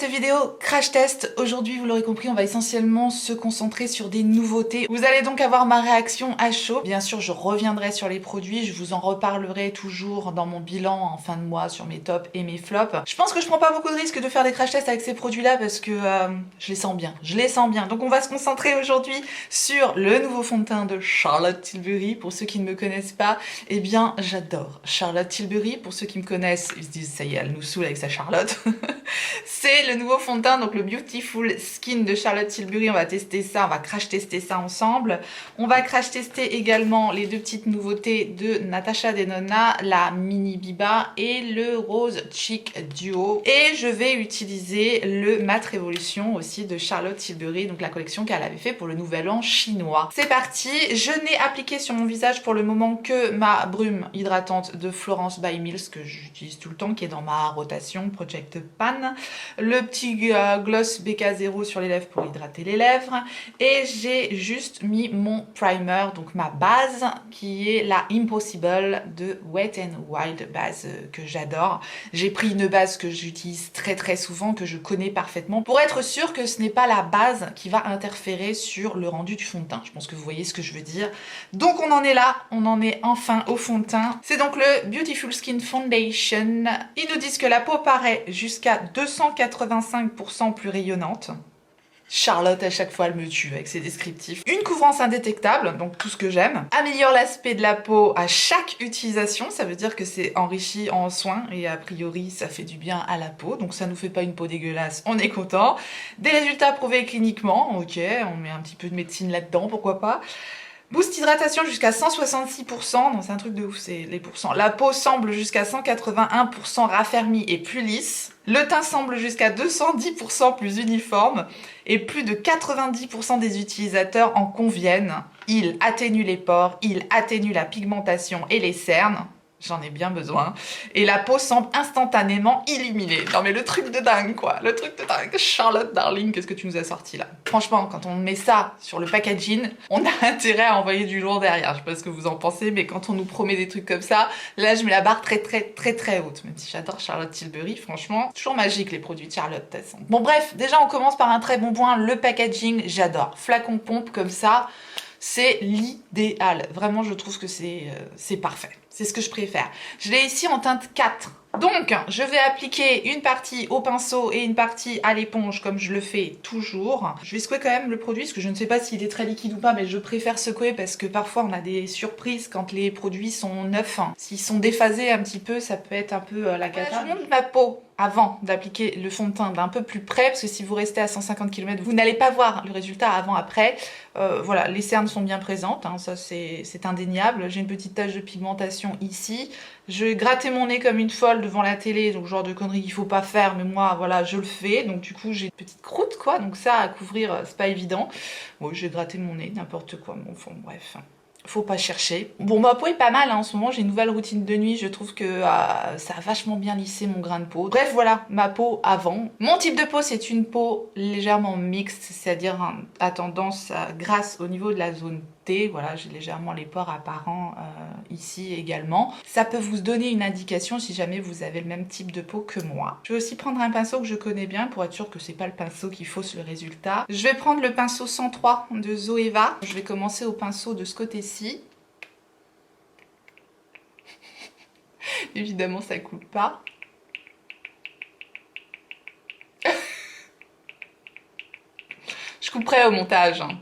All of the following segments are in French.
cette vidéo crash test. Aujourd'hui, vous l'aurez compris, on va essentiellement se concentrer sur des nouveautés. Vous allez donc avoir ma réaction à chaud. Bien sûr, je reviendrai sur les produits, je vous en reparlerai toujours dans mon bilan en fin de mois sur mes tops et mes flops. Je pense que je prends pas beaucoup de risques de faire des crash tests avec ces produits-là parce que je les sens bien. Je les sens bien. Donc on va se concentrer aujourd'hui sur le nouveau fond de teint de Charlotte Tilbury. Pour ceux qui ne me connaissent pas, eh bien, j'adore Charlotte Tilbury. Pour ceux qui me connaissent, ils se disent, ça y est, elle nous saoule avec sa Charlotte. C'est le nouveau fond de teint, donc le Beautiful Skin de Charlotte Tilbury. On va tester ça, on va crash tester ça ensemble. On va crash tester également les deux petites nouveautés de Natasha Denona, la Mini Biba et le Rose Cheek Duo. Et je vais utiliser le Matte Révolution aussi de Charlotte Tilbury, donc la collection qu'elle avait fait pour le Nouvel An chinois. C'est parti, je n'ai appliqué sur mon visage pour le moment que ma brume hydratante de Florence by Mills que j'utilise tout le temps, qui est dans ma rotation Project Pan. Le petit gloss BK0 sur les lèvres pour hydrater les lèvres. Et j'ai juste mis mon primer, donc ma base, qui est la Impossible de Wet n Wild, base que j'adore. J'ai pris une base que j'utilise très souvent, que je connais parfaitement, pour être sûre que ce n'est pas la base qui va interférer sur le rendu du fond de teint. Je pense que vous voyez ce que je veux dire. Donc on en est là, on en est enfin au fond de teint. C'est donc le Beautiful Skin Foundation. Ils nous disent que la peau paraît jusqu'à 285% plus rayonnante. Charlotte, à chaque fois, elle me tue avec ses descriptifs. Une couvrance indétectable, donc tout ce que j'aime. Améliore l'aspect de la peau à chaque utilisation, ça veut dire que c'est enrichi en soins et a priori, ça fait du bien à la peau, donc ça nous fait pas une peau dégueulasse, on est content. Des résultats prouvés cliniquement, ok, on met un petit peu de médecine là-dedans, pourquoi pas. Boost hydratation jusqu'à 166%, non c'est un truc de ouf, c'est les pourcents. La peau semble jusqu'à 181% raffermie et plus lisse. Le teint semble jusqu'à 210% plus uniforme et plus de 90% des utilisateurs en conviennent. Il atténue les pores, il atténue la pigmentation et les cernes. J'en ai bien besoin. Et la peau semble instantanément illuminée. Non mais le truc de dingue quoi, le truc de dingue. Charlotte darling, qu'est-ce que tu nous as sorti là? Franchement, quand on met ça sur le packaging, on a intérêt à envoyer du lourd derrière. Je sais pas ce que vous en pensez, mais quand on nous promet des trucs comme ça, là je mets la barre très haute. Même si j'adore Charlotte Tilbury, franchement, toujours magique les produits de Charlotte de toute façon. Bon bref, déjà on commence par un très bon point, le packaging, j'adore. Flacon pompe comme ça, c'est l'idéal. Vraiment, je trouve que c'est parfait. C'est ce que je préfère. Je l'ai ici en teinte 4. Donc, je vais appliquer une partie au pinceau et une partie à l'éponge, comme je le fais toujours. Je vais secouer quand même le produit, parce que je ne sais pas s'il est très liquide ou pas, mais je préfère secouer parce que parfois on a des surprises quand les produits sont neufs. S'ils sont déphasés un petit peu, ça peut être un peu la cata. Je monte ma peau avant d'appliquer le fond de teint d'un peu plus près, parce que si vous restez à 150 km, vous n'allez pas voir le résultat avant-après. Voilà, les cernes sont bien présentes, hein, ça c'est indéniable. J'ai une petite tache de pigmentation ici. Je vais gratter mon nez comme une folle devant la télé, donc genre de conneries qu'il faut pas faire, mais moi voilà, je le fais. Donc du coup j'ai une petite croûte quoi, donc ça à couvrir c'est pas évident. Bon, je vais gratter mon nez, n'importe quoi, bon fond, bref. Faut pas chercher. Bon, ma peau est pas mal, hein. En ce moment j'ai une nouvelle routine de nuit, je trouve que ça a vachement bien lissé mon grain de peau. Bref voilà, ma peau avant. Mon type de peau c'est une peau légèrement mixte, c'est-à-dire à tendance grasse au niveau de la zone T. Voilà, j'ai légèrement les pores apparents ici également. Ça peut vous donner une indication si jamais vous avez le même type de peau que moi. Je vais aussi prendre un pinceau que je connais bien pour être sûr que c'est pas le pinceau qui fausse le résultat. Je vais prendre le pinceau 103 de Zoeva. Je vais commencer au pinceau de ce côté-ci. Évidemment, ça coule pas. Je couperai au montage. Hein.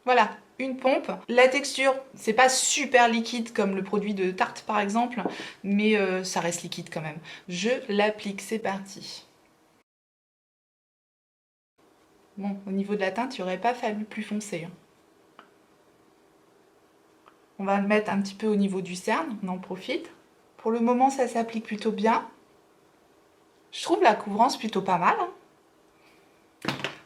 Voilà, une pompe. La texture, c'est pas super liquide comme le produit de Tarte par exemple, mais ça reste liquide quand même. Je l'applique, c'est parti. Bon, au niveau de la teinte, il aurait pas fallu plus foncé. Hein. On va le mettre un petit peu au niveau du cerne, on en profite. Pour le moment, ça s'applique plutôt bien. Je trouve la couvrance plutôt pas mal. Hein.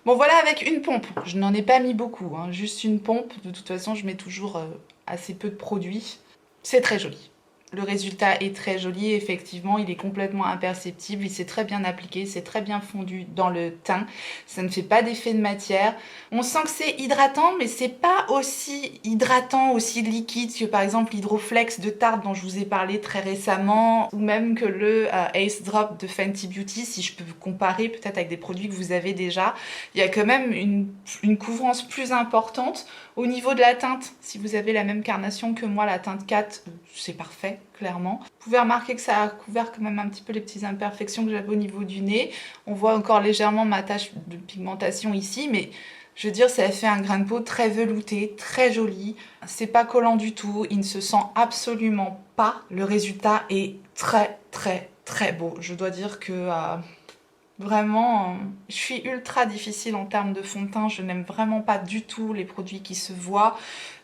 Bon voilà avec une pompe, je n'en ai pas mis beaucoup, hein. Juste une pompe, de toute façon je mets toujours assez peu de produits. C'est très joli, Le résultat est très joli, effectivement, il est complètement imperceptible, il s'est très bien appliqué, c'est très bien fondu dans le teint, ça ne fait pas d'effet de matière. On sent que c'est hydratant, mais c'est pas aussi hydratant, aussi liquide que par exemple l'Hydroflex de Tarte dont je vous ai parlé très récemment, ou même que le Ace Drop de Fenty Beauty, si je peux vous comparer peut-être avec des produits que vous avez déjà. Il y a quand même une couvrance plus importante. Au niveau de la teinte, si vous avez la même carnation que moi, la teinte 4, c'est parfait, clairement. Vous pouvez remarquer que ça a couvert quand même un petit peu les petites imperfections que j'avais au niveau du nez. On voit encore légèrement ma tache de pigmentation ici, mais je veux dire, ça fait un grain de peau très velouté, très joli. C'est pas collant du tout, il ne se sent absolument pas. Le résultat est très, très, très beau. Je dois dire que... vraiment, je suis ultra difficile en termes de fond de teint, je n'aime vraiment pas du tout les produits qui se voient.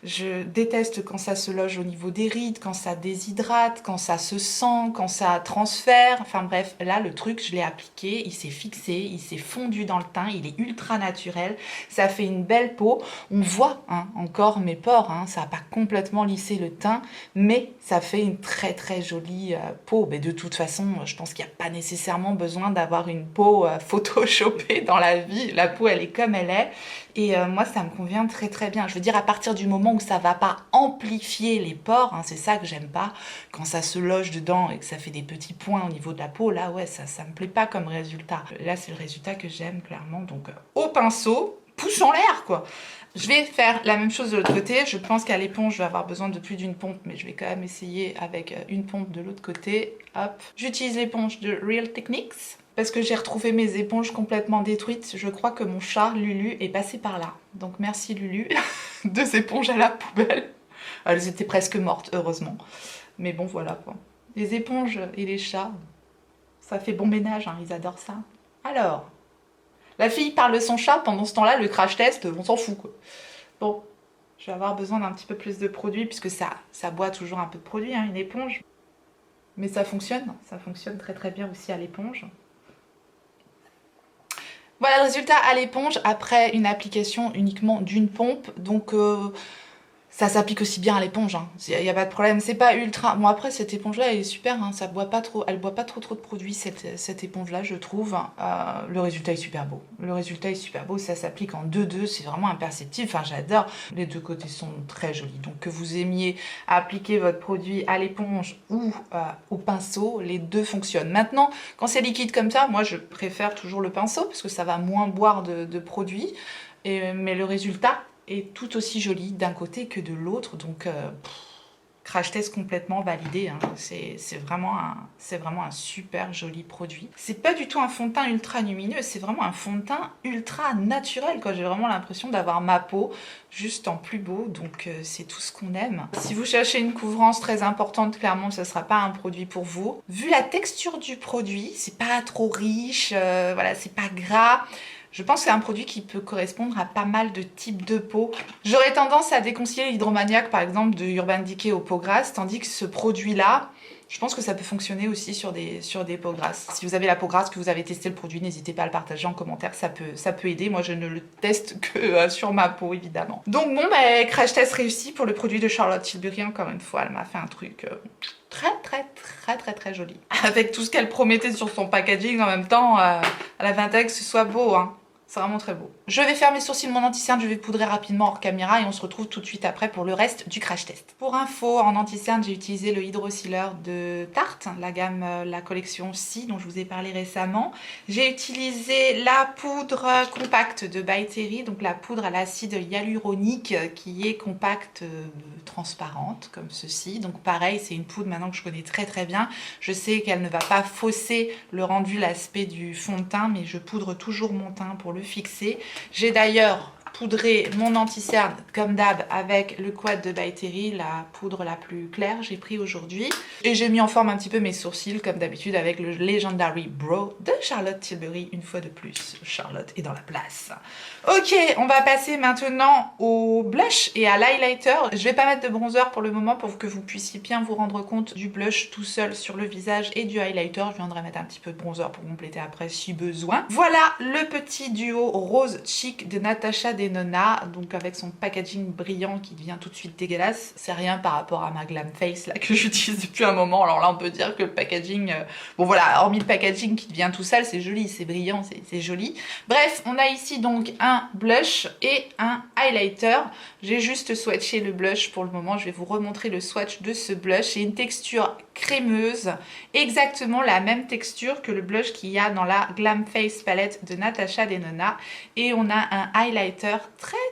Je déteste quand ça se loge au niveau des rides, quand ça déshydrate, quand ça se sent, quand ça transfère. Enfin bref, là le truc, je l'ai appliqué, il s'est fixé, il s'est fondu dans le teint, il est ultra naturel. Ça fait une belle peau. On voit encore mes pores, ça n'a pas complètement lissé le teint, mais ça fait une très très jolie peau. Mais de toute façon, je pense qu'il n'y a pas nécessairement besoin d'avoir une peau photoshopée dans la vie. La peau, elle est comme elle est. Et moi, ça me convient très très bien. Je veux dire, à partir du moment où ça va pas amplifier les pores, c'est ça que j'aime pas. Quand ça se loge dedans et que ça fait des petits points au niveau de la peau, là, ouais, ça me plaît pas comme résultat. Là, c'est le résultat que j'aime, clairement. Donc, au pinceau, pouce en l'air, quoi. Je vais faire la même chose de l'autre côté. Je pense qu'à l'éponge, je vais avoir besoin de plus d'une pompe, mais je vais quand même essayer avec une pompe de l'autre côté. Hop. J'utilise l'éponge de Real Techniques parce que j'ai retrouvé mes éponges complètement détruites. Je crois que mon chat, Lulu, est passé par là. Donc merci Lulu. 2 éponges à la poubelle. Elles étaient presque mortes, heureusement. Mais bon, voilà quoi. Les éponges et les chats, ça fait bon ménage, ils adorent ça. Alors... la fille parle de son chat, pendant ce temps-là, le crash test, on s'en fout quoi. Bon, je vais avoir besoin d'un petit peu plus de produit, puisque ça boit toujours un peu de produit, une éponge. Mais ça fonctionne très très bien aussi à l'éponge. Voilà le résultat à l'éponge, après une application uniquement d'une pompe, donc... ça s'applique aussi bien à l'éponge, il n'y a pas de problème, c'est pas ultra... Bon après cette éponge là elle est super, ça boit pas trop, elle boit pas trop de produits cette éponge là je trouve. Le résultat est super beau, ça s'applique en 2-2, c'est vraiment imperceptible, enfin j'adore. Les deux côtés sont très jolis, donc que vous aimiez appliquer votre produit à l'éponge ou au pinceau, les deux fonctionnent. Maintenant quand c'est liquide comme ça, moi je préfère toujours le pinceau parce que ça va moins boire de produits, mais le résultat est tout aussi joli d'un côté que de l'autre, donc crash test complètement validé, c'est vraiment un super joli produit. C'est pas du tout un fond de teint ultra lumineux, c'est vraiment un fond de teint ultra naturel, j'ai vraiment l'impression d'avoir ma peau juste en plus beau, donc c'est tout ce qu'on aime. Si vous cherchez une couvrance très importante, clairement ce sera pas un produit pour vous. Vu la texture du produit, c'est pas trop riche, voilà, c'est pas gras. Je pense que c'est un produit qui peut correspondre à pas mal de types de peau. J'aurais tendance à déconseiller l'hydromaniaque par exemple de Urban Decay aux peaux grasses, tandis que ce produit-là, je pense que ça peut fonctionner aussi sur des peaux grasses. Si vous avez la peau grasse, que vous avez testé le produit, n'hésitez pas à le partager en commentaire, ça peut aider. Moi je ne le teste que sur ma peau évidemment. Donc bon, crash test réussi pour le produit de Charlotte Tilbury, encore une fois, elle m'a fait un truc... très joli. Avec tout ce qu'elle promettait sur son packaging en même temps, elle avait intérêt que ce soit beau, C'est vraiment très beau. Je vais faire mes sourcils, mon anti-cerne, je vais poudrer rapidement hors caméra et on se retrouve tout de suite après pour le reste du crash test. Pour info, en anti-cerne, j'ai utilisé le Hydro Sealer de Tarte, la gamme, la collection Si, dont je vous ai parlé récemment. J'ai utilisé la poudre compacte de By Terry, donc la poudre à l'acide hyaluronique qui est compacte, transparente, comme ceci. Donc pareil, c'est une poudre maintenant que je connais très très bien. Je sais qu'elle ne va pas fausser le rendu, l'aspect du fond de teint, mais je poudre toujours mon teint pour le fixer. J'ai d'ailleurs poudré mon anti-cerne comme d'hab avec le Quad de By Terry, la poudre la plus claire j'ai pris aujourd'hui. Et j'ai mis en forme un petit peu mes sourcils comme d'habitude avec le Legendary Brow de Charlotte Tilbury. Une fois de plus, Charlotte est dans la place. Ok, on va passer maintenant au blush et à l'highlighter. Je vais pas mettre de bronzer pour le moment pour que vous puissiez bien vous rendre compte du blush tout seul sur le visage et du highlighter. Je viendrai mettre un petit peu de bronzer pour compléter après si besoin. Voilà le petit duo rose chic de Natasha Denona des Nona, donc avec son packaging brillant qui devient tout de suite dégueulasse. C'est rien par rapport à ma Glam Face là que j'utilise depuis un moment. Alors là on peut dire que le packaging, bon voilà, hormis le packaging qui devient tout sale, c'est joli, c'est brillant, c'est joli. Bref, on a ici donc un blush et un highlighter. J'ai juste swatché le blush pour le moment, je vais vous remontrer le swatch de ce blush. C'est une texture crémeuse, exactement la même texture que le blush qu'il y a dans la Glam Face palette de Natasha Denona. Et on a un highlighter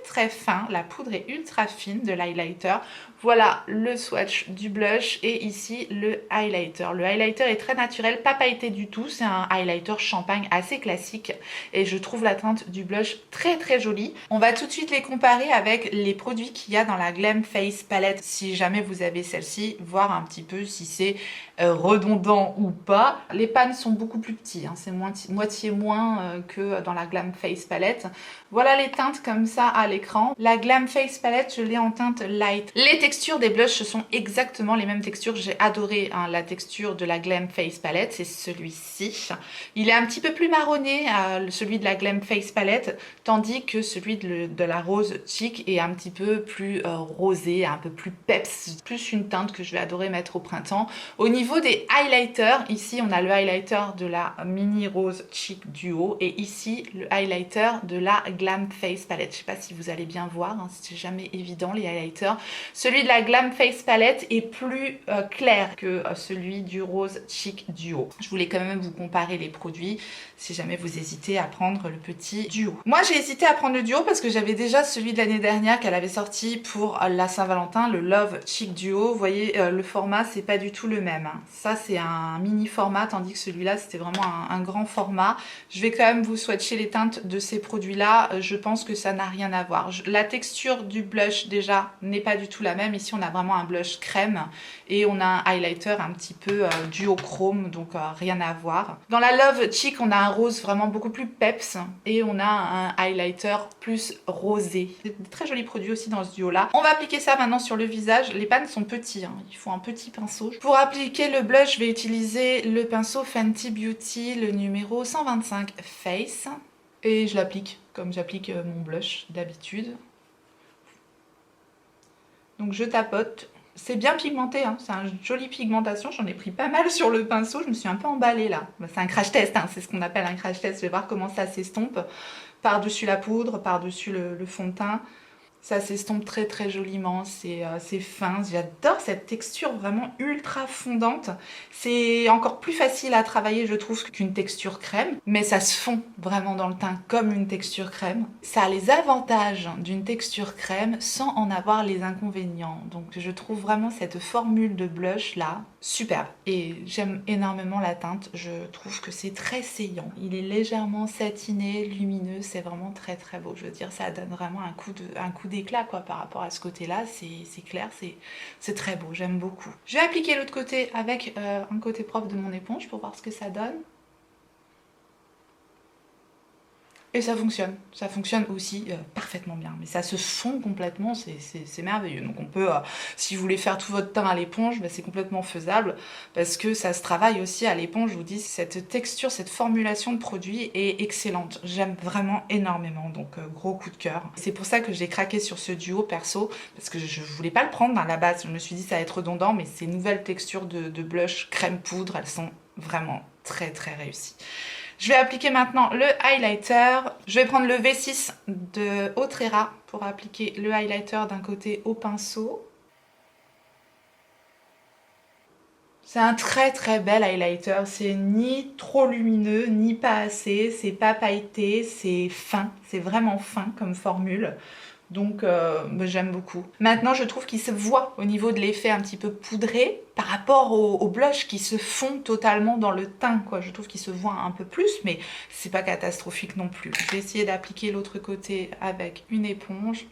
très fin, la poudre est ultra fine de l'highlighter. Voilà le swatch du blush et ici le highlighter. Le highlighter est très naturel, pas pailleté du tout, c'est un highlighter champagne assez classique et je trouve la teinte du blush très jolie. On va tout de suite les comparer avec les produits qu'il y a dans la Glam Face palette si jamais vous avez celle-ci, voir un petit peu si c'est redondant ou pas. Les pans sont beaucoup plus petits, hein, c'est moitié moins que dans la Glam Face palette. Voilà les teintes comme ça à l'écran. La Glam Face palette, je l'ai en teinte light. Les textures des blushs, ce sont exactement les mêmes textures. J'ai adoré hein, la texture de la Glam Face palette, c'est celui-ci. Il est un petit peu plus marronné, celui de la Glam Face palette, tandis que celui de la Rose Cheek est un petit peu plus rosé, un peu plus peps. Plus une teinte que je vais adorer mettre au printemps. Au niveau des highlighters, ici on a le highlighter de la Mini Rose Cheek Duo et ici le highlighter de la Glam Face palette. Je sais pas si vous allez bien voir, hein, c'est jamais évident les highlighters. Celui de la Glam Face palette est plus clair que celui du Rose Cheek Duo. Je voulais quand même vous comparer les produits si jamais vous hésitez à prendre le petit duo. Moi j'ai hésité à prendre le duo parce que j'avais déjà celui de l'année dernière qu'elle avait sorti pour la Saint-Valentin, le Love Cheek Duo. Vous voyez le format c'est pas du tout le même. Hein. Ça c'est un mini format tandis que celui-là c'était vraiment un grand format. Je vais quand même vous swatcher les teintes de ces produits-là. Je pense que ça n'a rien à voir. La texture du blush déjà n'est pas du tout la même. Ici on a vraiment un blush crème et on a un highlighter un petit peu duochrome, donc rien à voir. Dans la Love Cheek on a un rose vraiment beaucoup plus peps et on a un highlighter plus rosé. C'est des très jolis produits aussi dans ce duo là. On va appliquer ça maintenant sur le visage. Les pans sont petits, hein. Il faut un petit pinceau. Pour appliquer le blush je vais utiliser le pinceau Fenty Beauty, le numéro 125 Face, et je l'applique comme j'applique mon blush d'habitude. Donc je tapote. C'est bien pigmenté, hein. C'est une jolie pigmentation. J'en ai pris pas mal sur le pinceau. Je me suis un peu emballée là. C'est un crash test, hein. C'est ce qu'on appelle un crash test. Je vais voir comment ça s'estompe. Par-dessus la poudre, par-dessus le fond de teint. Ça s'estompe très joliment, c'est fin. J'adore cette texture vraiment ultra fondante. C'est encore plus facile à travailler, je trouve, qu'une texture crème. Mais ça se fond vraiment dans le teint comme une texture crème. Ça a les avantages d'une texture crème sans en avoir les inconvénients. Donc je trouve vraiment cette formule de blush là superbe. Et j'aime énormément la teinte. Je trouve que c'est très saillant. Il est légèrement satiné, lumineux. C'est vraiment très beau. Je veux dire, ça donne vraiment un coup d'éclat quoi par rapport à ce côté là, c'est clair, c'est très beau, j'aime beaucoup. Je vais appliquer l'autre côté avec un côté propre de mon éponge pour voir ce que ça donne. Et ça fonctionne aussi parfaitement bien, mais ça se fond complètement, c'est merveilleux. Donc on peut, si vous voulez faire tout votre teint à l'éponge, bah, c'est complètement faisable, parce que ça se travaille aussi à l'éponge. Je vous dis, cette texture, cette formulation de produit est excellente, j'aime vraiment énormément, donc gros coup de cœur. C'est pour ça que j'ai craqué sur ce duo perso, parce que je voulais pas le prendre à la base, je me suis dit ça va être redondant, mais ces nouvelles textures de blush crème poudre, elles sont vraiment très réussies. Je vais appliquer maintenant le highlighter. Je vais prendre le V6 de Autrera pour appliquer le highlighter d'un côté au pinceau. C'est un très bel highlighter. C'est ni trop lumineux, ni pas assez. C'est pas pailleté, c'est fin. C'est vraiment fin comme formule. Donc j'aime beaucoup. Maintenant je trouve qu'il se voit au niveau de l'effet un petit peu poudré par rapport au blush qui se fond totalement dans le teint quoi. Je trouve qu'il se voit un peu plus mais c'est pas catastrophique non plus. Je vais essayer d'appliquer l'autre côté avec une éponge.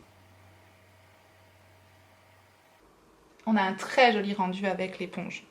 On a un très joli rendu avec l'éponge.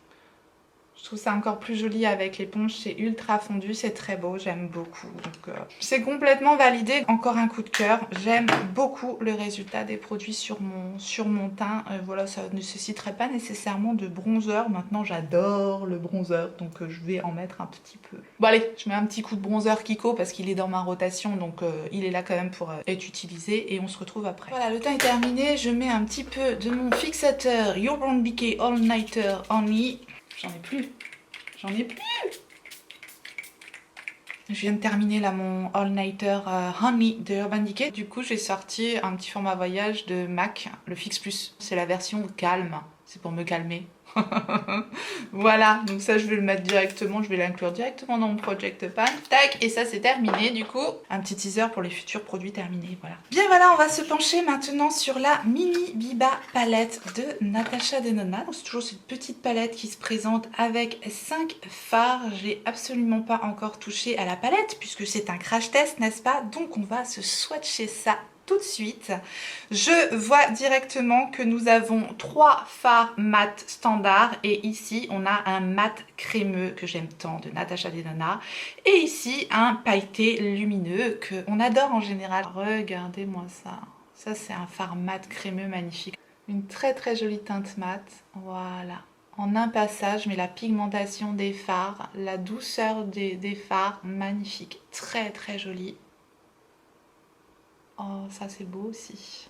Je trouve ça encore plus joli avec l'éponge, c'est ultra fondu, c'est très beau, j'aime beaucoup. Donc c'est complètement validé. Encore un coup de cœur, j'aime beaucoup le résultat des produits sur mon teint. Voilà, ça ne nécessiterait pas nécessairement de bronzer. Maintenant j'adore le bronzer, donc je vais en mettre un petit peu. Bon allez, je mets un petit coup de bronzer Kiko parce qu'il est dans ma rotation, donc il est là quand même pour être utilisé et on se retrouve après. Voilà, le teint est terminé, je mets un petit peu de mon fixateur Urban Decay All Nighter Only. J'en ai plus. J'en ai plus. Je viens de terminer là mon All Nighter Honey de Urban Decay. Du coup, j'ai sorti un petit format voyage de MAC, le Fix Plus. C'est la version calme. C'est pour me calmer. Voilà, donc ça je vais le mettre directement, je vais l'inclure directement dans mon Project Pan. Tac, et ça c'est terminé du coup. Un petit teaser pour les futurs produits terminés, voilà. Bien voilà, on va se pencher maintenant sur la Mini Biba palette de Natasha Denona. C'est toujours cette petite palette qui se présente avec 5 fards. J'ai absolument pas encore touché à la palette puisque c'est un crash test, n'est-ce pas? Donc on va se swatcher ça tout de suite. Je vois directement que nous avons 3 fards mat standard et ici on a un mat crémeux que j'aime tant de Natasha Denona et ici un pailleté lumineux que on adore en général. Regardez-moi ça. Ça c'est un fard mat crémeux magnifique. Une très très jolie teinte mat. Voilà. En un passage, mais la pigmentation des fards, la douceur des fards, magnifique. Très très jolie. Oh, ça c'est beau aussi.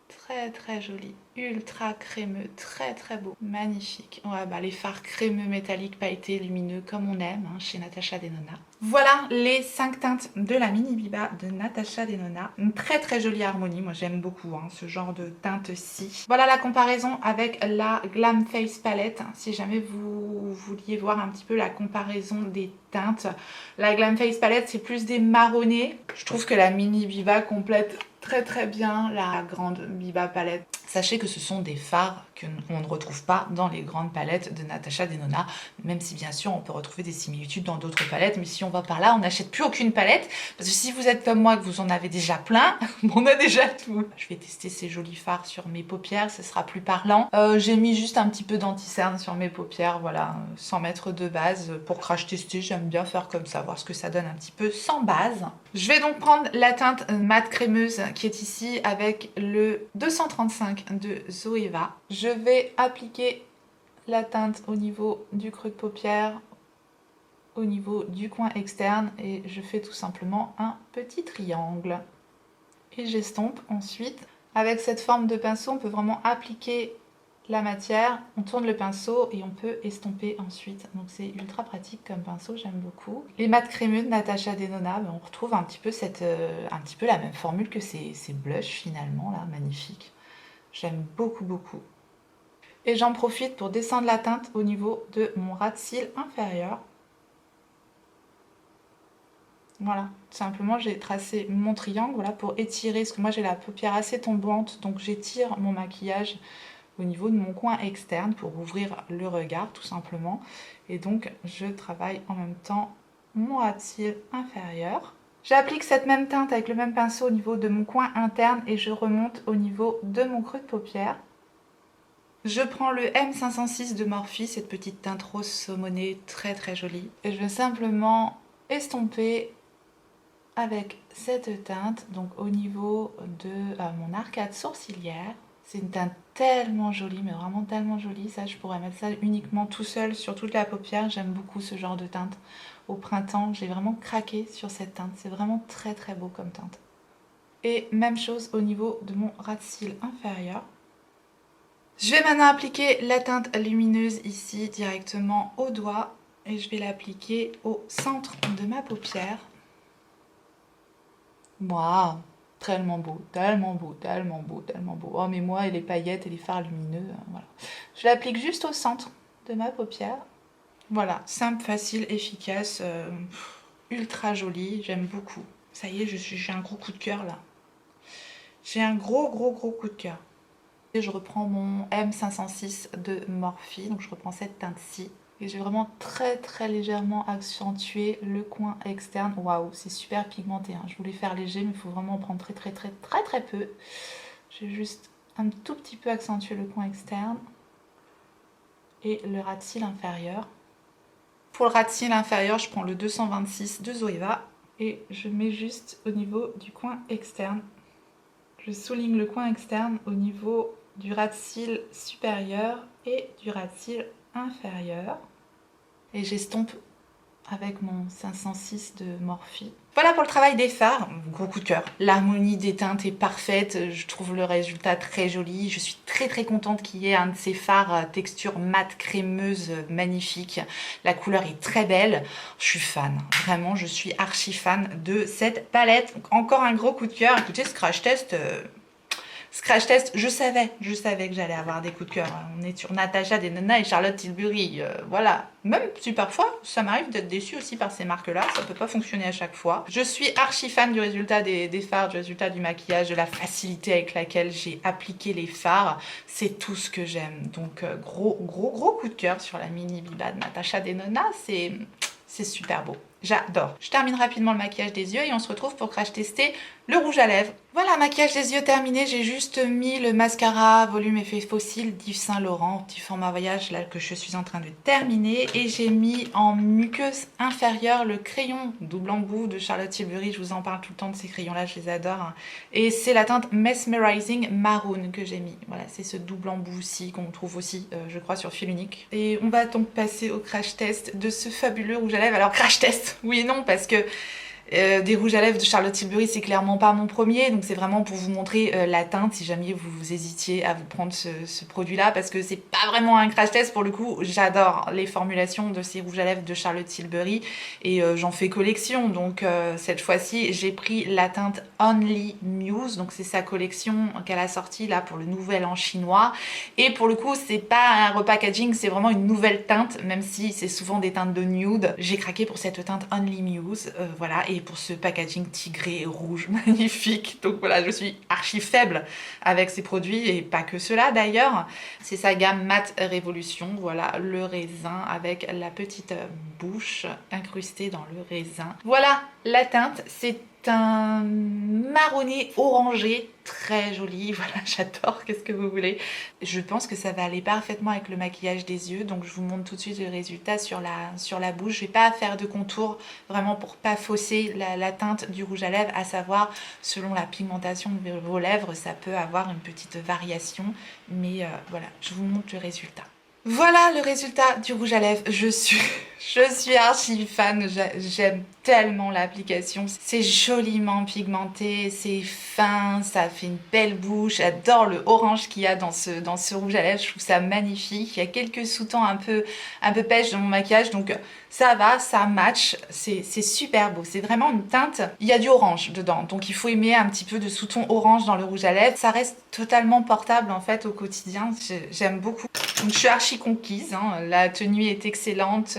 Très très joli. Ultra crémeux, très très beau. Magnifique. Ouais, bah, les fards crémeux, métalliques, pailletés, lumineux, comme on aime hein, chez Natasha Denona. Voilà les 5 teintes de la Mini Biba de Natasha Denona. Une très très jolie harmonie. Moi j'aime beaucoup hein, ce genre de teinte-ci. Voilà la comparaison avec la Glam Face Palette. Si jamais vous vouliez voir un petit peu la comparaison des teintes. La Glam Face Palette c'est plus des marronnés. Je trouve que la Mini Biba complète très très bien la grande Biba palette. Sachez que ce sont des fards qu'on ne retrouve pas dans les grandes palettes de Natasha Denona, même si bien sûr on peut retrouver des similitudes dans d'autres palettes, mais si on va par là, on n'achète plus aucune palette, parce que si vous êtes comme moi, que vous en avez déjà plein, on a déjà tout. Je vais tester ces jolis fards sur mes paupières, ce sera plus parlant. J'ai mis juste un petit peu d'anti-cerne sur mes paupières, voilà, sans mettre de base. Pour crash tester, j'aime bien faire comme ça, voir ce que ça donne un petit peu sans base. Je vais donc prendre la teinte mat crémeuse qui est ici avec le 235 de Zoeva. Je vais appliquer la teinte au niveau du creux de paupière, au niveau du coin externe et je fais tout simplement un petit triangle. Et j'estompe ensuite. Avec cette forme de pinceau, on peut vraiment appliquer la matière, on tourne le pinceau et on peut estomper ensuite. Donc c'est ultra pratique comme pinceau, j'aime beaucoup. Les mat crémeux de Natasha Denona, ben on retrouve un petit peu la même formule que ces blushs finalement, là, magnifique. J'aime beaucoup beaucoup. Et j'en profite pour descendre la teinte au niveau de mon ras de cils inférieur. Voilà, tout simplement j'ai tracé mon triangle voilà, pour étirer, parce que moi j'ai la paupière assez tombante, donc j'étire mon maquillage au niveau de mon coin externe pour ouvrir le regard tout simplement. Et donc je travaille en même temps mon ras de cils inférieur. J'applique cette même teinte avec le même pinceau au niveau de mon coin interne et je remonte au niveau de mon creux de paupière. Je prends le M506 de Morphe, cette petite teinte rose saumonée très très jolie. Et je vais simplement estomper avec cette teinte, donc au niveau de mon arcade sourcilière. C'est une teinte tellement jolie, mais vraiment tellement jolie. Ça, je pourrais mettre ça uniquement tout seul sur toute la paupière. J'aime beaucoup ce genre de teinte. Au printemps, j'ai vraiment craqué sur cette teinte. C'est vraiment très très beau comme teinte. Et même chose au niveau de mon ras de cils inférieur. Je vais maintenant appliquer la teinte lumineuse ici directement au doigt. Et je vais l'appliquer au centre de ma paupière. Waouh, tellement beau, tellement beau, tellement beau, tellement beau. Oh mais moi et les paillettes et les fards lumineux, voilà. Je l'applique juste au centre de ma paupière. Voilà, simple, facile, efficace, ultra joli, j'aime beaucoup. Ça y est, j'ai un gros coup de cœur là. J'ai un gros coup de cœur. Et je reprends mon M506 de Morphe, donc je reprends cette teinte-ci. Et j'ai vraiment très très légèrement accentué le coin externe. Waouh, c'est super pigmenté. Hein. Je voulais faire léger, mais il faut vraiment en prendre très peu. J'ai juste un tout petit peu accentué le coin externe et le ras de cils inférieur. Pour le ras de cils inférieur, je prends le 226 de Zoeva et je mets juste au niveau du coin externe. Je souligne le coin externe au niveau du ras de cils supérieur et du ras de cils inférieur. Et j'estompe avec mon 506 de Morphe. Voilà pour le travail des fards, gros coup de cœur. L'harmonie des teintes est parfaite, je trouve le résultat très joli. Je suis très contente qu'il y ait un de ces fards texture mat crémeuse magnifique. La couleur est très belle, je suis fan, vraiment je suis archi fan de cette palette. Donc, encore un gros coup de cœur. Écoutez, ce crash test... je savais que j'allais avoir des coups de cœur. On est sur Natasha Denona et Charlotte Tilbury. Voilà. Même si parfois, ça m'arrive d'être déçue aussi par ces marques-là. Ça peut pas fonctionner à chaque fois. Je suis archi fan du résultat des fards, du résultat du maquillage, de la facilité avec laquelle j'ai appliqué les fards. C'est tout ce que j'aime. Donc, gros coup de cœur sur la mini Biba de Natasha Denona. C'est super beau. J'adore. Je termine rapidement le maquillage des yeux et on se retrouve pour crash tester le rouge à lèvres. Voilà, maquillage des yeux terminé. J'ai juste mis le mascara volume effet fossile d'Yves Saint Laurent, petit format voyage là que je suis en train de terminer. Et j'ai mis en muqueuse inférieure le crayon double embout de Charlotte Tilbury. Je vous en parle tout le temps de ces crayons-là, je les adore. Et c'est la teinte Mesmerizing Maroon que j'ai mis. Voilà, c'est ce double embout-ci qu'on trouve aussi, je crois, sur fil unique. Et on va donc passer au crash test de ce fabuleux rouge à lèvres. Alors, crash test, oui et non, parce que des rouges à lèvres de Charlotte Tilbury, c'est clairement pas mon premier, donc c'est vraiment pour vous montrer la teinte si jamais vous hésitiez à vous prendre ce produit-là, parce que c'est pas vraiment un crash test pour le coup. J'adore les formulations de ces rouges à lèvres de Charlotte Tilbury et j'en fais collection, donc cette fois-ci j'ai pris la teinte Only Muse, donc c'est sa collection qu'elle a sortie là pour le nouvel an chinois, et pour le coup c'est pas un repackaging, c'est vraiment une nouvelle teinte, même si c'est souvent des teintes de nude. J'ai craqué pour cette teinte Only Muse, voilà, et pour ce packaging tigré rouge magnifique. Donc voilà, je suis archi faible avec ces produits et pas que cela d'ailleurs. C'est sa gamme Matte Révolution, voilà, le raisin avec la petite bouche incrustée dans le raisin. Voilà la teinte, c'est un marronné orangé très joli, voilà, j'adore, qu'est-ce que vous voulez. Je pense que ça va aller parfaitement avec le maquillage des yeux, donc je vous montre tout de suite le résultat sur la bouche. Je vais pas faire de contour vraiment pour pas fausser la teinte du rouge à lèvres, à savoir selon la pigmentation de vos lèvres ça peut avoir une petite variation, mais voilà, je vous montre le résultat. Voilà le résultat du rouge à lèvres. Je suis archi fan, j'aime tellement l'application. C'est joliment pigmenté, c'est fin, ça fait une belle bouche. J'adore le orange qu'il y a dans ce rouge à lèvres, je trouve ça magnifique. Il y a quelques sous-tons un peu pêche dans mon maquillage, donc ça va, ça match, c'est super beau. C'est vraiment une teinte, il y a du orange dedans, donc il faut aimer un petit peu de sous-ton orange dans le rouge à lèvres. Ça reste totalement portable en fait au quotidien, j'aime beaucoup. Donc je suis archi conquise, hein. La tenue est excellente,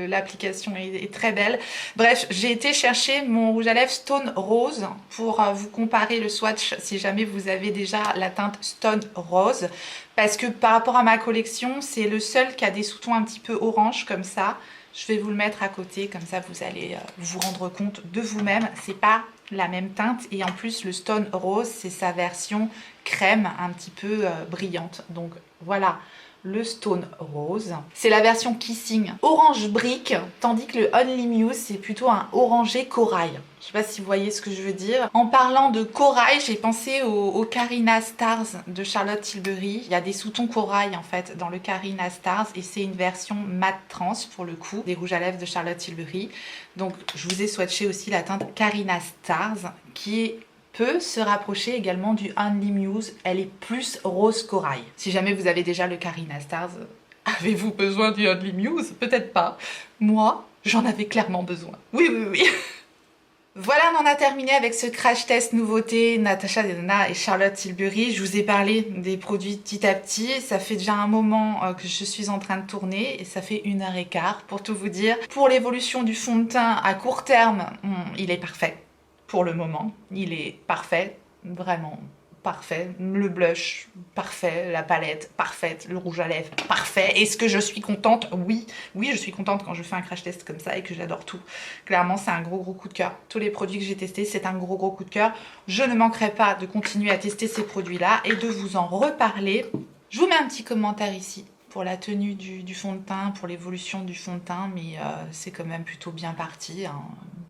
l'application est très belle. Bref, j'ai été chercher mon rouge à lèvres Stone Rose pour vous comparer le swatch si jamais vous avez déjà la teinte Stone Rose. Parce que par rapport à ma collection, c'est le seul qui a des sous-tons un petit peu orange comme ça. Je vais vous le mettre à côté, comme ça vous allez vous rendre compte de vous-même. C'est pas la même teinte et en plus le Stone Rose, c'est sa version crème un petit peu brillante. Donc voilà. Le Stone Rose. C'est la version Kissing orange brique, tandis que le Only Muse, c'est plutôt un orangé corail. Je sais pas si vous voyez ce que je veux dire. En parlant de corail, j'ai pensé au Carina Stars de Charlotte Tilbury. Il y a des sous-tons corail en fait dans le Carina Stars et c'est une version mat trans pour le coup des rouges à lèvres de Charlotte Tilbury. Donc je vous ai swatché aussi la teinte Carina Stars qui peut se rapprocher également du Only Muse. Elle est plus rose corail. Si jamais vous avez déjà le Carina Stars, avez-vous besoin du Only Muse? Peut-être pas. Moi, j'en avais clairement besoin. Oui. Voilà, on en a terminé avec ce crash test nouveauté Natasha Denona et Charlotte Tilbury. Je vous ai parlé des produits petit à petit. Ça fait déjà un moment que je suis en train de tourner et ça fait 1h15 pour tout vous dire. Pour l'évolution du fond de teint à court terme, il est parfait. Pour le moment, il est parfait, vraiment parfait. Le blush, parfait. La palette, parfaite. Le rouge à lèvres, parfait. Est-ce que je suis contente? Oui, je suis contente quand je fais un crash test comme ça et que j'adore tout. Clairement, c'est un gros coup de cœur. Tous les produits que j'ai testés, c'est un gros coup de cœur. Je ne manquerai pas de continuer à tester ces produits-là et de vous en reparler. Je vous mets un petit commentaire ici pour la tenue du fond de teint, pour l'évolution du fond de teint, mais c'est quand même plutôt bien parti, hein.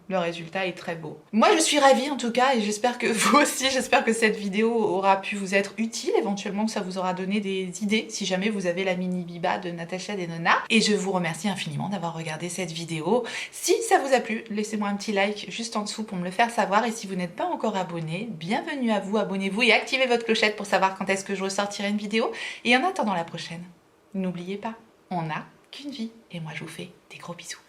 Le résultat est très beau. Moi je suis ravie en tout cas et j'espère que vous aussi, j'espère que cette vidéo aura pu vous être utile, éventuellement que ça vous aura donné des idées si jamais vous avez la mini biba de Natasha Denona. Et je vous remercie infiniment d'avoir regardé cette vidéo. Si ça vous a plu, laissez-moi un petit like juste en dessous pour me le faire savoir et si vous n'êtes pas encore abonné, bienvenue à vous, abonnez-vous et activez votre clochette pour savoir quand est-ce que je ressortirai une vidéo. Et en attendant la prochaine, n'oubliez pas, on n'a qu'une vie et moi je vous fais des gros bisous.